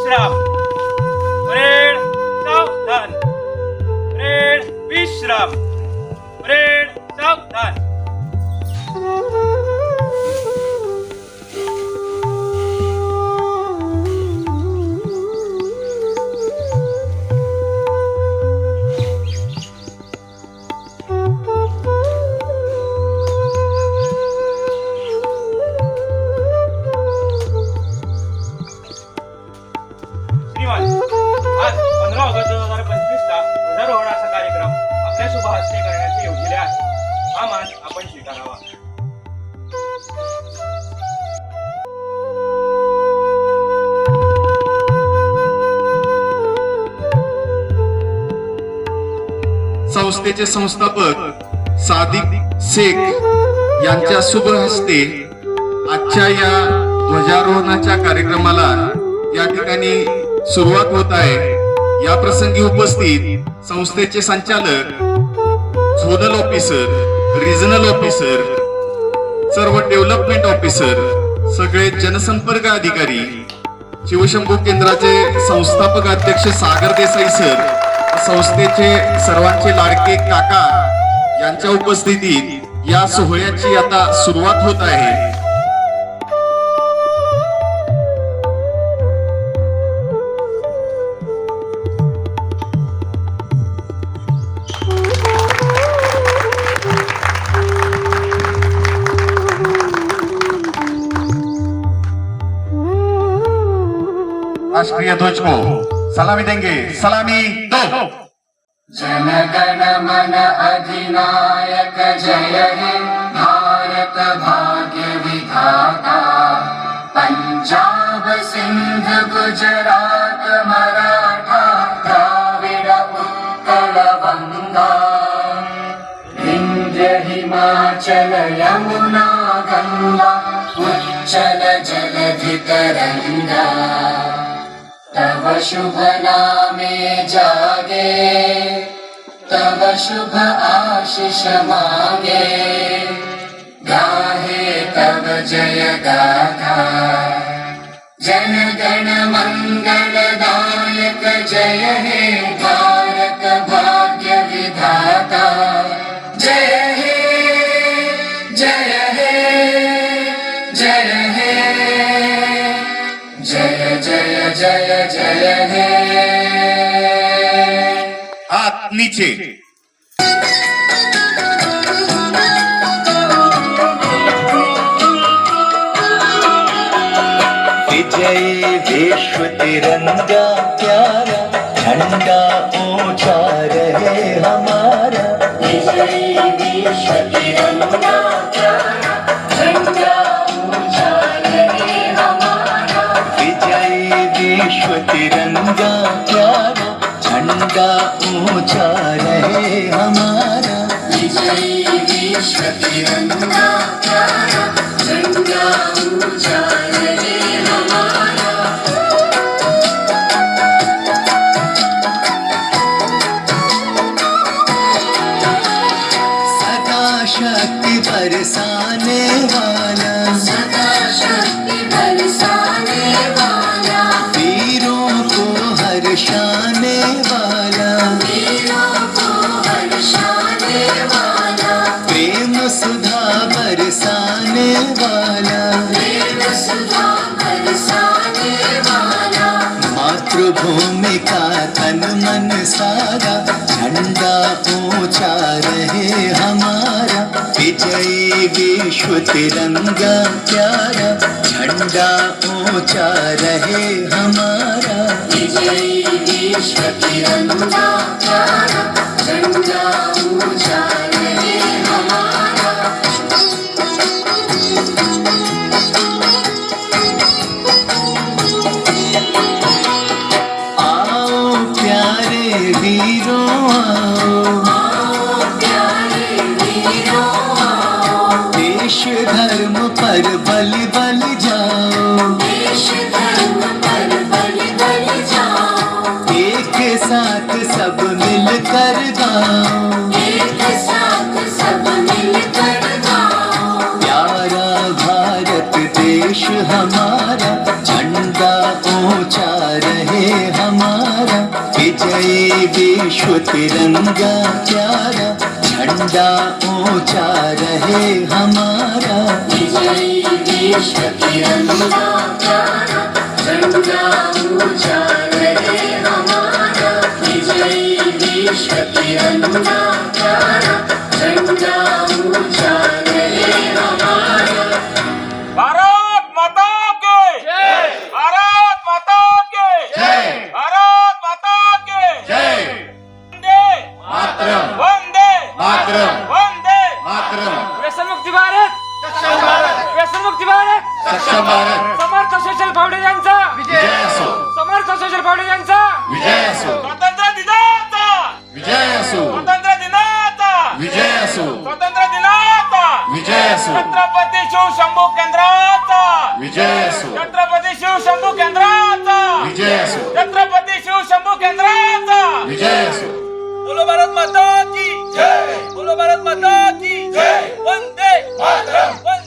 विश्राम. परेड सावधान. परेड विश्राम. परेड सावधान. श्रीमान, आज 15 ऑगस्ट 2025 ला ध्वजारोहणाचा कार्यक्रम आपल्या शुभ हस्ते करण्याचे योजले आहे. हा मान आपण स्वीकारावा. संस्थेचे संस्थापक सादिक शेख यांच्या शुभ हस्ते आजच्या या ध्वजारोहणाच्या कार्यक्रमाला या ठिकाणी सुरुवात होत आहे. या प्रसंगी उपस्थित संस्थेचे संचालक, झोनल ऑफिसर, रिजनल ऑफिसर, सर्व डेव्हलपमेंट ऑफिसर, सगळे जनसंपर्क अधिकारी, शिवशंभू केंद्राचे संस्थापक अध्यक्ष सागर देसाई सर, संस्थेचे सर्वांचे लाडके काका यांच्या उपस्थितीत या सोहळ्याची आता सुरुवात होत आहे. राष्ट्रीय ध्वज को सलामी देंगे. सलामी दो. जन गण मन अधिनायक जय हे भारत भाग्य विधाता. पंजाब सिंध गुजरात मराठा द्राविड उत्कल बंगा. विंध्य हिमाचल यमुना गंगा उच्चल जलधि तरंगा. तव शुभ नामे जागे, तव शुभ आशीष मांगे. गाहे तव जय गाथा. जन गण मंगल दायक जय हे भारत भाग्य विधाता. जय हे जय हे जय हे जय जय जय जय हे. हाथ नीचे. विजय विश्व तिरंगा प्यारा, झंडा ऊंचा रहे हमारा. विजय विश्व तिरंगा प्यारा, झंडा ऊंचा रहे हमारा. विजय विश्व तिरंगा प्यारा, झंडा ऊंचा रहे हमारा. विजय विश्व तिरंगा प्यारा, झंडा ऊंचा रहे हमारा. सदा शक्ति बरसाने वाला, सदा शक्ति बरसाने वाला. वीरों को हर्षाने वाला. वीरों को हर्षाने वाला. प्रेम सुधा बरसाने वाला. प्रेम सुधा बरसाने वाला. मातृभूमि का तन मन सारा, झंडा ऊंचा रहे हमारा. विजय विश्व तिरंगा प्यारा, झंडा ऊंचा रहे हमारा. विजय विश्व तिरंगा प्यारा, झंडा ऊंचा रहे हमारा. आओ प्यारे वीरों आओ, प्यारे वीरों आओ. देश धर्म पर बलि बलि जाओ. देश धर्म पर बलि बलि जाओ. एक साथ सब मिलकर गाओ. एक साथ सब मिलकर गाओ. प्यारा भारत देश हमारा, झंडा ऊंचा रहे रहे हमारा विजयी विश्व तिरंगा प्यारा झंडा ऊंचा रहे हमारा विजयी विश्व तिरंगा प्यारा झंडा ऊंचा रहे हमारा विजयी विश्व तिरंगा प्यारा झंडा ऊंचा रहे हमारा भारत माता की जय, भारत माता की जय, भारत माता की जय, वंदे मातरम, वंदे मातरम, वंदे मातरम, व्यसनमुक्ती भारत, व्यसनमुक्ती भारत, सक्षम भारत, समर्थ सोशल फाउंडेशनचा विजय असो, समर्थ सोशल फाउंडेशनचा विजय असो, स्वातंत्र्य दिनाचा विजय असो, स्वातंत्र्य दिनाचा विजय असो, स्वातंत्र्य दिनाचा विजय असो, छत्रपती शिवशंभू केंद्राचा विजय असो, छत्रपती शिवशंभू केंद्राचा विजय असो, छत्रपती शिवशंभू केंद्राचा विजय असो. बोलो भारत माता की जय, बोलो भारत माता की जय, वंदे मातरम, वंदे